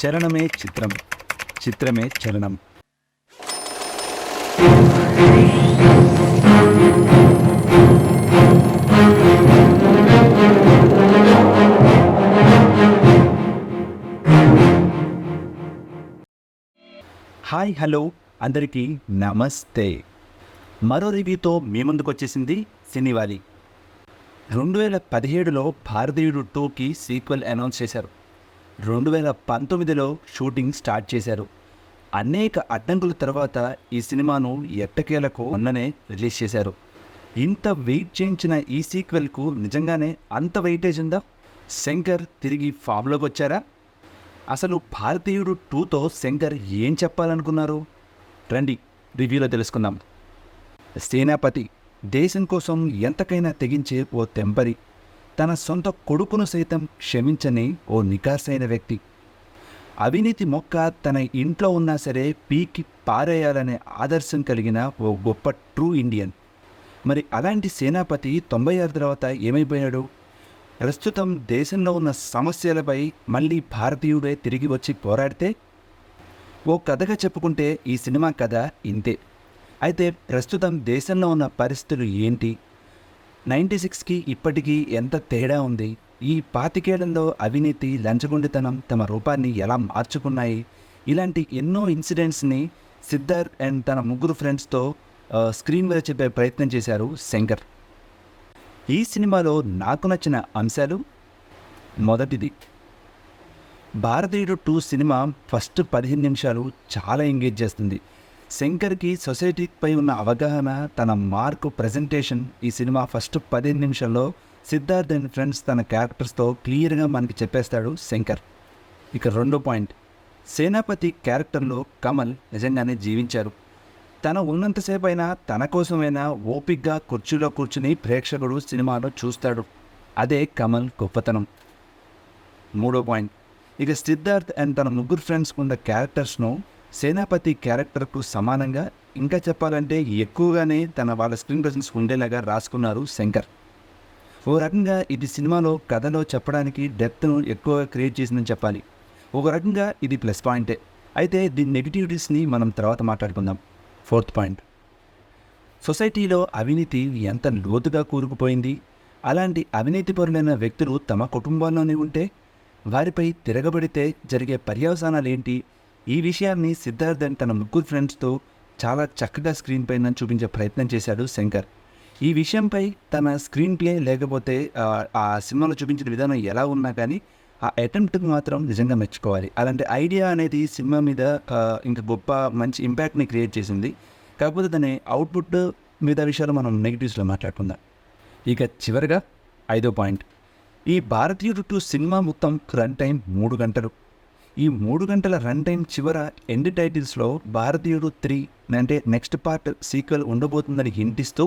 చలనమే చిత్రం, చిత్రమే చలనం. హాయ్ హలో అందరికీ నమస్తే. మరో రివ్యూతో మీ ముందుకు వచ్చేసింది సినీవాలి. 2017లో భారతీయుడు 2కి సీక్వెల్ అనౌన్స్ చేశారు. 2019లో షూటింగ్ స్టార్ట్ చేశారు. అనేక అడ్డంకుల తర్వాత ఈ సినిమాను ఎట్టకేలకు మొన్ననే రిలీజ్ చేశారు. ఇంత వెయిట్ చేయించిన ఈ సీక్వెల్కు నిజంగానే అంత వెయిటేజ్ ఉందా? శంకర్ తిరిగి ఫామ్లోకి వచ్చారా? అసలు భారతీయుడు 2తో శంకర్ ఏం చెప్పాలనుకున్నారు? రండి రివ్యూలో తెలుసుకుందాం. సేనాపతి దేశం కోసం ఎంతకైనా తెగించే ఓ తెంపరి, తన సొంత కొడుకును సైతం క్షమించని ఓ నికార్సైన వ్యక్తి. అవినీతి మొక్క తన ఇంట్లో ఉన్నా సరే పీకి పారేయాలనే ఆదర్శం కలిగిన ఓ గొప్ప ట్రూ ఇండియన్. మరి అలాంటి సేనాపతి 96 తర్వాత ఏమైపోయాడు? ప్రస్తుతం దేశంలో ఉన్న సమస్యలపై మళ్ళీ భారతీయుడే తిరిగి వచ్చి పోరాడితే? ఓ కథగా చెప్పుకుంటే ఈ సినిమా కథ ఇంతే. అయితే ప్రస్తుతం దేశంలో ఉన్న పరిస్థితులు ఏంటి? 96కి ఇప్పటికీ ఎంత తేడా ఉంది? ఈ 25 ఏళ్లలో అవినీతి, లంచగొండితనం తమ రూపాన్ని ఎలా మార్చుకున్నాయి? ఇలాంటి ఎన్నో ఇన్సిడెంట్స్ని సిద్ధార్థ్ అండ్ తన ముగ్గురు ఫ్రెండ్స్తో స్క్రీన్ మీద చెప్పే ప్రయత్నం చేశారు శంకర్. ఈ సినిమాలో నాకు నచ్చిన అంశాలు: మొదటిది, భారతీయుడు 2 సినిమా ఫస్ట్ 15 నిమిషాలు చాలా ఎంగేజ్ చేస్తుంది. శంకర్కి సొసైటీపై ఉన్న అవగాహన, తన మార్కు ప్రజెంటేషన్ ఈ సినిమా ఫస్ట్ 15 నిమిషాల్లో సిద్ధార్థ్ అండ్ ఫ్రెండ్స్ తన క్యారెక్టర్స్తో క్లియర్గా మనకి చెప్పేస్తాడు శంకర్. ఇక రెండో పాయింట్, సేనాపతి క్యారెక్టర్లో కమల్ నిజంగానే జీవించారు. తన ఉన్నంతసేపు అయినా తన కోసమైనా ఓపిక్గా కుర్చీలో కూర్చుని ప్రేక్షకుడు సినిమాలో చూస్తాడు. అదే కమల్ గొప్పతనం. మూడో పాయింట్, ఇక సిద్ధార్థ్ అండ్ తన ముగ్గురు ఫ్రెండ్స్ ఉన్న క్యారెక్టర్స్ను సేనాపతి క్యారెక్టర్కు సమానంగా, ఇంకా చెప్పాలంటే ఎక్కువగానే వాళ్ళ స్క్రీన్ ప్రెజెన్స్ ఉండేలాగా రాసుకున్నారు శంకర్. ఓ రకంగా ఇది సినిమాలో కథలో చెప్పడానికి డెప్త్ను ఎక్కువగా క్రియేట్ చేసిందని చెప్పాలి. ఒక రకంగా ఇది ప్లస్ పాయింటే. అయితే దీని నెగిటివిటీస్ని మనం తర్వాత మాట్లాడుకుందాం. ఫోర్త్ పాయింట్, సొసైటీలో అవినీతి ఎంత లోతుగా కూరుకుపోయింది. అలాంటి అవినీతిపరులైన వ్యక్తులు తమ కుటుంబాల్లోనే ఉంటే వారిపై తిరగబడితే జరిగే పర్యవసానాలు ఏంటి? ఈ విషయాన్ని సిద్ధార్థ్ అండ్ తన ముగ్గురు ఫ్రెండ్స్తో చాలా చక్కగా స్క్రీన్ పైన చూపించే ప్రయత్నం చేశాడు శంకర్. ఈ విషయంపై తన స్క్రీన్ ప్లే లేకపోతే ఆ సినిమాలో చూపించిన విధానం ఎలా ఉన్నా కానీ ఆ అటెంప్ట్కి మాత్రం నిజంగా మెచ్చుకోవాలి. అలాంటి ఐడియా అనేది సినిమా మీద ఇంకా గొప్ప మంచి ఇంపాక్ట్ని క్రియేట్ చేసింది. కాకపోతే దాని అవుట్పుట్ మీద విషయాలు మనం నెగిటివ్స్లో మాట్లాడుకుందాం. ఇక చివరిగా 5వ పాయింట్, ఈ భారతీయుడు 2 సినిమా మొత్తం రన్ టైం 3 గంటలు. ఈ 3 గంటల రన్ టైం చివర ఎండ్ టైటిల్స్లో భారతీయుడు 3 అంటే నెక్స్ట్ పార్ట్ సీక్వెల్ ఉండబోతుందని హింట్ ఇస్తూ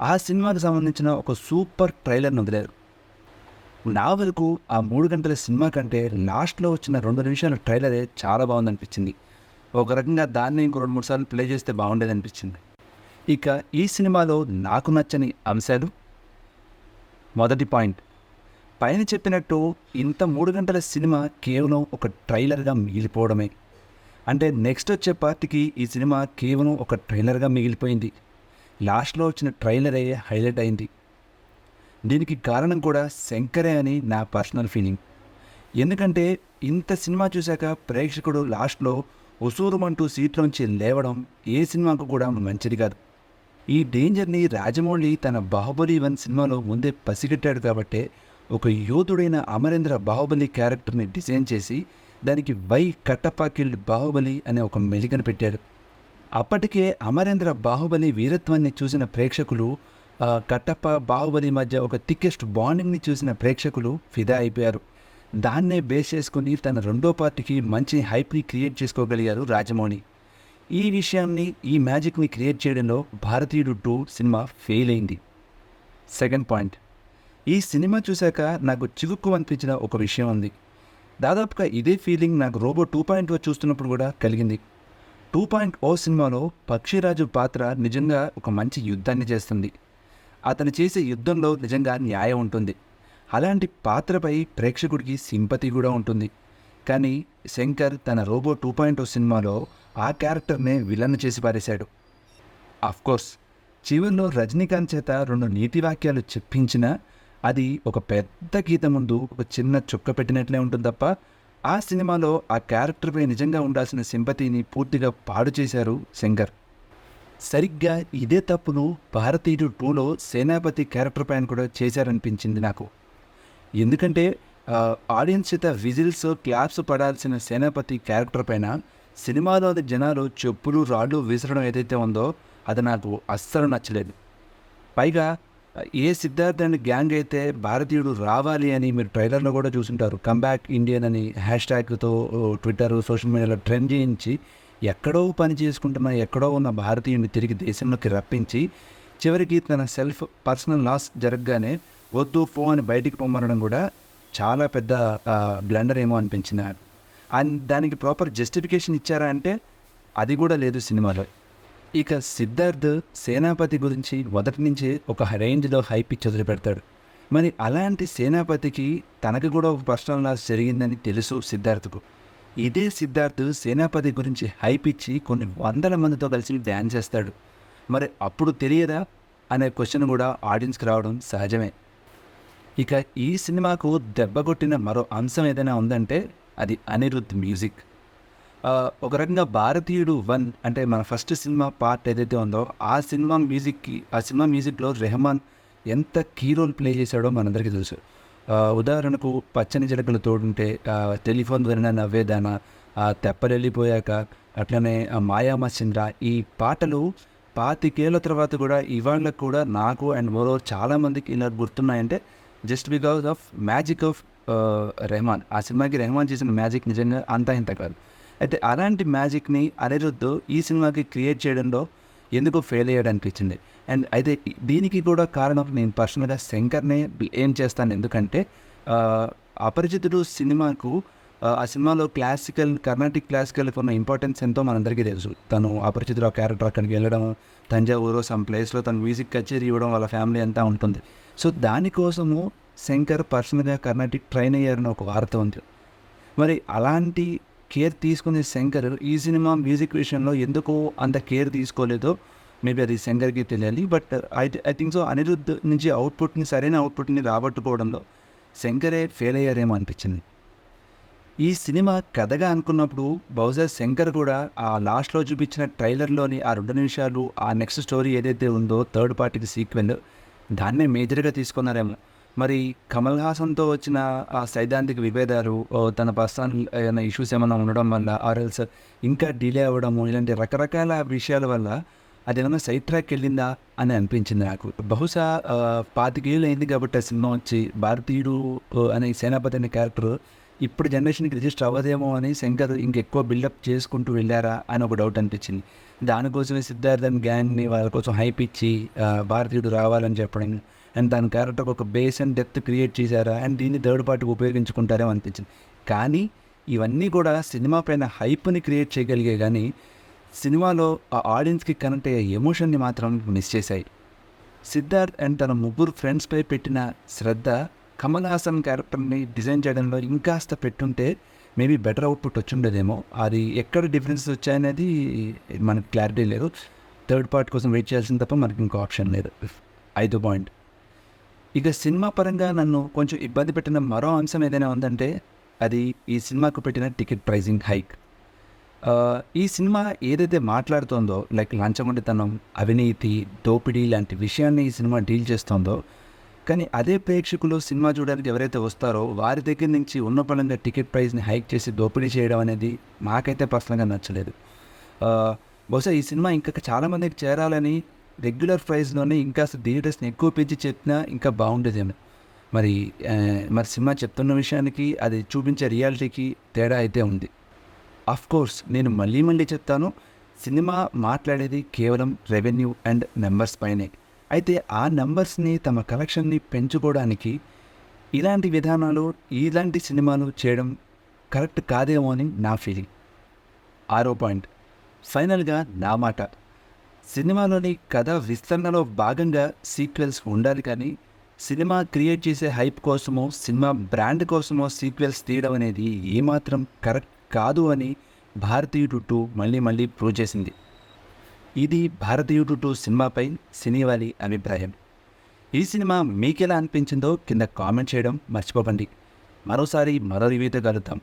ఆ సినిమాకి సంబంధించిన ఒక సూపర్ ట్రైలర్ను వదిలారు. నా వరకు ఆ 3 గంటల సినిమా కంటే లాస్ట్లో వచ్చిన 2 నిమిషాల ట్రైలరే చాలా బాగుందనిపించింది. ఒక రకంగా దాన్ని ఇంకో 2-3 సార్లు ప్లే చేస్తే బాగుండేదనిపించింది. ఇక ఈ సినిమాలో నాకు నచ్చని అంశాలు: మొదటి పాయింట్, పైన చెప్పినట్టు ఇంత 3 గంటల సినిమా కేవలం ఒక ట్రైలర్గా మిగిలిపోవడమే. అంటే నెక్స్ట్ వచ్చే పార్ట్కి ఈ సినిమా కేవలం ఒక ట్రైలర్గా మిగిలిపోయింది. లాస్ట్లో వచ్చిన ట్రైలరే హైలైట్ అయింది. దీనికి కారణం కూడా శంకరే అని నా పర్సనల్ ఫీలింగ్. ఎందుకంటే ఇంత సినిమా చూశాక ప్రేక్షకుడు లాస్ట్లో ఉసూరుమంటూ సీట్లోంచి లేవడం ఏ సినిమాకు కూడా మంచిది కాదు. ఈ డేంజర్ని రాజమౌళి తన బాహుబలి 1 సినిమాలో ముందే పసిగట్టాడు. కాబట్టే ఒక యోధుడైన అమరేంద్ర బాహుబలి క్యారెక్టర్ని డిజైన్ చేసి దానికి వై కట్టప్ప కిల్డ్ బాహుబలి అనే ఒక మెలికను పెట్టాడు. అప్పటికే అమరేంద్ర బాహుబలి వీరత్వాన్ని చూసిన ప్రేక్షకులు, కట్టప్ప బాహుబలి మధ్య ఒక థిక్కెస్ట్ బాండింగ్ని చూసిన ప్రేక్షకులు ఫిదా అయిపోయారు. దాన్నే బేస్ చేసుకుని తన రెండో పార్టీకి మంచి హైప్ని క్రియేట్ చేసుకోగలిగారు రాజమౌళి. ఈ విషయాన్ని, ఈ మ్యాజిక్ని క్రియేట్ చేయడంలో భారతీయుడు 2 సినిమా ఫెయిల్ అయింది. సెకండ్ పాయింట్, ఈ సినిమా చూశాక నాకు చివుక్కు అనిపించిన ఒక విషయం ఉంది. దాదాపుగా ఇదే ఫీలింగ్ నాకు రోబో 2.0 చూస్తున్నప్పుడు కూడా కలిగింది. 2.0 సినిమాలో పక్షిరాజు పాత్ర నిజంగా ఒక మంచి యుద్ధాన్ని చేస్తుంది. అతను చేసే యుద్ధంలో నిజంగా న్యాయం ఉంటుంది. అలాంటి పాత్రపై ప్రేక్షకుడికి సింపతి కూడా ఉంటుంది. కానీ శంకర్ తన రోబో 2.0 సినిమాలో ఆ క్యారెక్టర్నే విలన్ చేసి పారేశాడు. కోర్స్ చివరిలో రజనీకాంత్ చేత 2 నీతి వాక్యాలు చెప్పించినా అది ఒక పెద్ద గీత ముందు ఒక చిన్న చుక్క పెట్టినట్లే ఉంటుంది తప్ప ఆ సినిమాలో ఆ క్యారెక్టర్పై నిజంగా ఉండాల్సిన సింపతిని పూర్తిగా పాడు చేశారు శంకర్. సరిగ్గా ఇదే తప్పును భారతీయుడు 2లో సేనాపతి క్యారెక్టర్ పైన కూడా చేశారనిపించింది నాకు. ఎందుకంటే ఆడియన్స్ చేత విజిల్స్ క్లాప్స్ పడాల్సిన సేనాపతి క్యారెక్టర్ పైన సినిమాలోని జనాలు చెప్పులు రాళ్ళు విసరడం ఏదైతే ఉందో అది నాకు అస్సలు నచ్చలేదు. పైగా ఏ సిద్ధార్థ్ అండ్ గ్యాంగ్ అయితే భారతీయుడు రావాలి అని మీరు ట్రైలర్లో కూడా చూసుంటారు, కమ్బ్యాక్ ఇండియన్ అని హ్యాష్ట్యాగ్తో ట్విట్టర్ సోషల్ మీడియాలో ట్రెండ్ చేయించి ఎక్కడో పని చేసుకుంటున్న ఎక్కడో ఉన్న భారతీయుడిని తిరిగి దేశంలోకి రప్పించి చివరికి తన పర్సనల్ లాస్ జరగగానే వద్దు పో అని బయటికి పొమ్మనడం కూడా చాలా పెద్ద బ్లండర్ ఏమో అనిపించింది. అండ్ దానికి ప్రాపర్ జస్టిఫికేషన్ ఇచ్చారా అంటే అది కూడా లేదు సినిమాలో. ఇక సిద్ధార్థ్ సేనాపతి గురించి మొదటి నుంచే ఒక రేంజ్లో హైప్ ఇచ్చి వదిలిపెడతాడు. మరి అలాంటి సేనాపతికి తనకు కూడా ఒక పర్సనల్ లాస్ జరిగిందని తెలుసు సిద్ధార్థ్కు. ఇదే సిద్ధార్థ్ సేనాపతి గురించి హైప్ ఇచ్చి కొన్ని వందల మందితో కలిసి డ్యాన్స్ చేస్తాడు. మరి అప్పుడు తెలియదా అనే క్వశ్చన్ కూడా ఆడియన్స్కి రావడం సహజమే. ఇక ఈ సినిమాకు దెబ్బ కొట్టిన మరో అంశం ఏదైనా ఉందంటే అది అనిరుద్ధ్ మ్యూజిక్. ఒక రకంగా భారతీయుడు 1 అంటే మన ఫస్ట్ సినిమా పార్ట్ ఏదైతే ఉందో ఆ సినిమా మ్యూజిక్లో రెహమాన్ ఎంత కీ రోల్ ప్లే చేశాడో మనందరికీ తెలుసు. ఉదాహరణకు పచ్చని చిలకలు తోడుంటే, టెలిఫోన్ ధ్వనిన నవ్వేదాన, తెప్పరెళ్ళిపోయాక, అట్లనే మాయామచంద్ర, ఈ పాటలు 25 ఏళ్ల తర్వాత కూడా ఇవాళ కూడా నాకు అండ్ మరో చాలామందికి ఇలా గుర్తున్నాయంటే just because of magic of Rahman. ఆ సినిమాకి రెహమాన్ చేసిన మ్యాజిక్ నిజంగా అంతా ఇంత కాదు. అయితే అలాంటి మ్యాజిక్ని అనిరుద్ధ్ ఈ సినిమాకి క్రియేట్ చేయడంలో ఎందుకో ఫెయిల్ అయ్యాడు అనిపించింది. అండ్ అయితే దీనికి కూడా కారణం నేను పర్సనల్గా శంకర్నే ఏం చేస్తాను. ఎందుకంటే అపరిచితుడు సినిమాకు ఆ సినిమాలో కర్ణాటిక్ క్లాసికల్కి ఉన్న ఇంపార్టెన్స్ ఎంతో మనందరికీ తెలుసు. తను అపరిచితుడు ఆ క్యారెక్టర్ అక్కడికి వెళ్ళడం, తంజావూరు సమ్ ప్లేస్లో తను మ్యూజిక్ కచేరీ ఇవ్వడం, వాళ్ళ ఫ్యామిలీ అంతా ఉంటుంది. సో దానికోసము శంకర్ పర్సనల్గా కర్ణాటిక్ ట్రైన్ అయ్యారని ఒక వార్త ఉంది. మరి అలాంటి కేర్ తీసుకునే శంకర్ ఈ సినిమా మ్యూజిక్ విషయంలో ఎందుకో అంత కేర్ తీసుకోలేదో మేబీ అది శంకర్కి తెలియాలి. But I think so Anirudh నుంచి సరైన అవుట్పుట్ని రాబట్టుకోవడంలో శంకరే ఫెయిల్ అయ్యారేమో అనిపించింది. ఈ సినిమా కథగా అనుకున్నప్పుడు బహుశా శంకర్ కూడా ఆ లాస్ట్లో చూపించిన ట్రైలర్లోని ఆ 2 నిమిషాలు ఆ నెక్స్ట్ స్టోరీ ఏదైతే ఉందో థర్డ్ పార్టీకి సీక్వెల్ దాన్నే మేజర్గా తీసుకున్నారేమో. మరి కమల్ హాసన్తో వచ్చిన ఆ సైద్ధాంతిక విభేదాలు, తన పర్సనల్ ఏమైనా ఇష్యూస్ ఏమైనా ఉండడం వల్ల, ఆర్ఎల్స్ ఇంకా డిలే అవ్వడము, ఇలాంటి రకరకాల విషయాల వల్ల అది ఏమైనా సైడ్ ట్రాక్ వెళ్ళిందా అని అనిపించింది నాకు. బహుశా 25 ఏళ్ళు అయింది కాబట్టి ఆ సినిమా వచ్చి భారతీయుడు అనే సేనాపతి అనే క్యారెక్టర్ ఇప్పుడు జనరేషన్కి రిజిస్టర్ అవ్వదేమో అని శంకర్ ఇంకెక్కువ బిల్డప్ చేసుకుంటూ వెళ్ళారా అని ఒక డౌట్ అనిపించింది. దానికోసమే సిద్ధార్థన్ గ్యాంగ్ని వాళ్ళ కోసం హైప్ ఇచ్చి భారతీయుడు రావాలని చెప్పడం అండ్ దాని క్యారెక్టర్ ఒక బేస్ అండ్ డెప్త్ క్రియేట్ చేశారా అండ్ దీన్ని థర్డ్ పార్టీకి ఉపయోగించుకుంటారేమో అనిపించింది. కానీ ఇవన్నీ కూడా సినిమా పైన హైప్ని క్రియేట్ చేయగలిగే కానీ సినిమాలో ఆ ఆడియన్స్కి కనెక్ట్ అయ్యే ఎమోషన్ని మాత్రం మిస్ చేశాయి. సిద్ధార్థ్ అండ్ తన 3 ఫ్రెండ్స్పై పెట్టిన శ్రద్ధ కమల్ హాసన్ క్యారెక్టర్ని డిజైన్ చేయడంలో ఇంకాస్త పెట్టుంటే మేబీ బెటర్ అవుట్పుట్ వచ్చిండేదేమో. అది ఎక్కడ డిఫరెన్సెస్ వచ్చాయనేది మనకు క్లారిటీ లేదు. థర్డ్ పార్ట్ కోసం వెయిట్ చేయాల్సింది తప్ప మనకి ఇంకో ఆప్షన్ లేదు. 5వ పాయింట్, ఇక సినిమా పరంగా నన్ను కొంచెం ఇబ్బంది పెట్టిన మరో అంశం ఏదైనా ఉందంటే అది ఈ సినిమాకు పెట్టిన టికెట్ ప్రైజింగ్ హైక్. ఈ సినిమా ఏదైతే మాట్లాడుతోందో లైక్ లంచగొండితనం, అవినీతి, దోపిడీ లాంటి విషయాన్ని ఈ సినిమా డీల్ చేస్తోందో, కానీ అదే ప్రేక్షకులు సినిమా చూడడానికి ఎవరైతే వస్తారో వారి దగ్గర నుంచి ఉన్న పరంగా టికెట్ ప్రైస్ని హైక్ చేసి దోపిడీ చేయడం అనేది నాకైతే పర్సనల్గా నచ్చలేదు. బహుశా ఈ సినిమా ఇంకా చాలామందికి చేరాలని రెగ్యులర్ ప్రైస్లోనే ఇంకా థియేటర్స్ని ఎక్కువ పెంచి చెప్పినా ఇంకా బాగుండేదేమో. మరి సినిమా చెప్తున్న విషయానికి అది చూపించే రియాలిటీకి తేడా అయితే ఉంది. కోర్స్ నేను మళ్ళీ చెప్తాను, సినిమా మాట్లాడేది కేవలం రెవెన్యూ అండ్ నెంబర్స్ పైనే. అయితే ఆ నెంబర్స్ని తమ కలెక్షన్ని పెంచుకోవడానికి ఇలాంటి విధానాలు, ఇలాంటి సినిమాలు చేయడం కరెక్ట్ కాదేమో అని నా ఫీలింగ్. 6వ పాయింట్, ఫైనల్గా నా మాట, సినిమాలోని కథ విస్తరణలో భాగంగా సీక్వెల్స్ ఉండాలి, కానీ సినిమా క్రియేట్ చేసే హైప్ కోసమో, సినిమా బ్రాండ్ కోసమో సీక్వెల్స్ తీయడం అనేది ఏమాత్రం కరెక్ట్ కాదు అని భారతీయుడు 2 మళ్ళీ మళ్ళీ ప్రూవ్ చేసింది. ఇది భారతీయుడు 2 సినిమాపై సినీవాలి అభిప్రాయం. ఈ సినిమా మీకెలా అనిపించిందో కింద కామెంట్ చేయడం మర్చిపోకండి. మరోసారి మరో రివ్యూతో కలుద్దాం.